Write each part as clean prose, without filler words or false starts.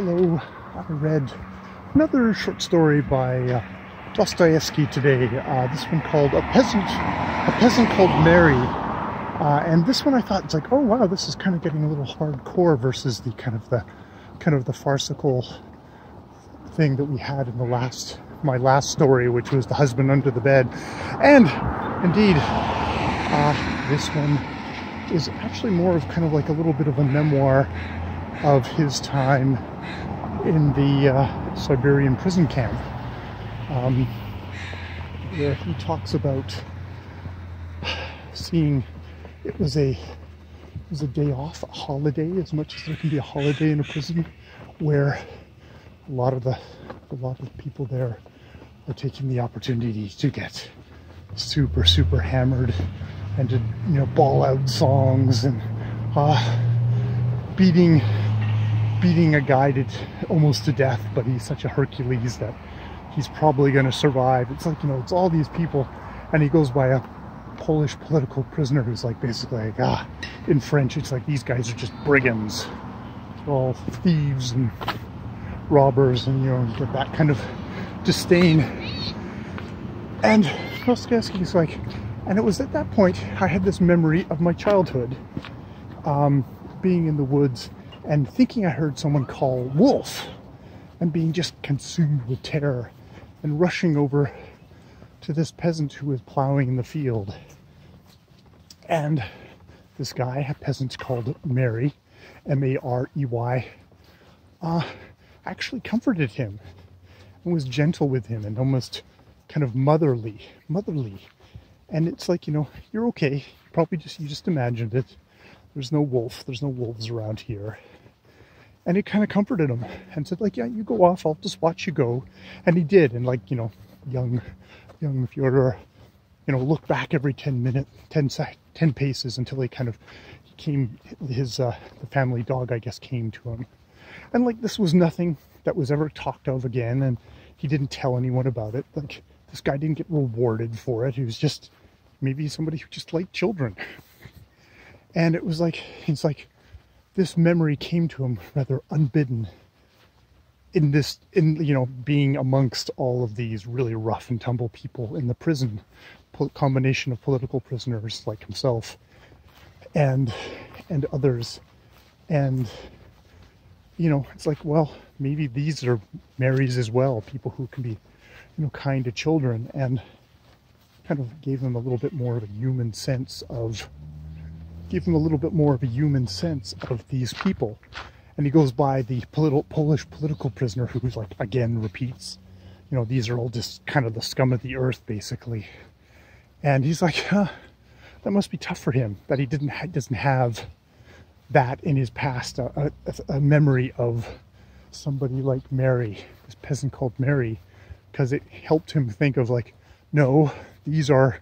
Hello, I read another short story by Dostoevsky today. This one called A Peasant Called Mary. And this one I thought, it's like, oh wow, this is kind of getting a little hardcore versus the kind of the farcical thing that we had in my last story, which was The Husband Under the Bed. And indeed, this one is actually more of kind of like a little bit of a memoir of his time in the Siberian prison camp, where he talks about seeing it was a day off, a holiday, as much as there can be a holiday in a prison, where a lot of the people there are taking the opportunity to get super hammered and to, you know, bawl out songs and beating a guy almost to death, but he's such a Hercules that he's probably going to survive. It's like, you know, it's all these people, and he goes by a Polish political prisoner who's like basically like, in French it's like, these guys are just brigands, they're all thieves and robbers, and, you know, you get that kind of disdain. And Dostoevsky's like, and it was at that point I had this memory of my childhood, being in the woods and thinking I heard someone call wolf, and being just consumed with terror and rushing over to this peasant who was plowing in the field. And this guy, a peasant called Mary, M-A-R-E-Y, actually comforted him and was gentle with him and almost kind of motherly. And it's like, you know, you're okay. You just imagined it. There's no wolf. There's no wolves around here. And it kind of comforted him and said, like, yeah, you go off. I'll just watch you go. And he did. And, like, you know, young Fyodor, you know, looked back every 10 paces until the family dog, I guess, came to him. And, like, this was nothing that was ever talked of again. And he didn't tell anyone about it. Like, this guy didn't get rewarded for it. He was just maybe somebody who just liked children. And it was like, he's like, this memory came to him rather unbidden in you know, being amongst all of these really rough and tumble people in the prison, combination of political prisoners like himself and others. And, you know, it's like, well, maybe these are Marys as well, people who can be, you know, kind to children, and kind of gave them a little bit more of a human sense of these people. And he goes by the Polish political prisoner who's like, again, repeats, you know, these are all just kind of the scum of the earth, basically. And he's like, that must be tough for him, that he doesn't have that in his past, a memory of somebody like Mary, this peasant called Mary, because it helped him think of, like, no, these are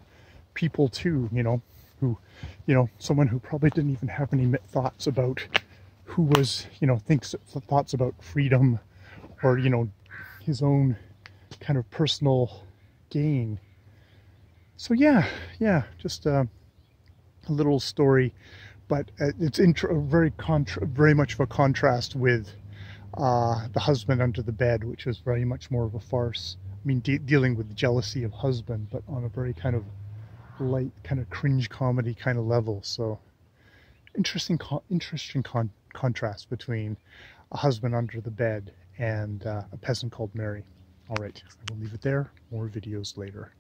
people too, you know, who, you know, someone who probably didn't even have any thoughts about who was, you know, thoughts about freedom or, you know, his own kind of personal gain. So yeah, just a little story, but it's very much of a contrast with The Husband Under the Bed, which was very much more of a farce. I mean, dealing with the jealousy of husband, but on a very kind of light, kind of cringe comedy kind of level. So interesting contrast between A Husband Under the Bed and A Peasant Called Mary. All right, I will leave it there. More videos later.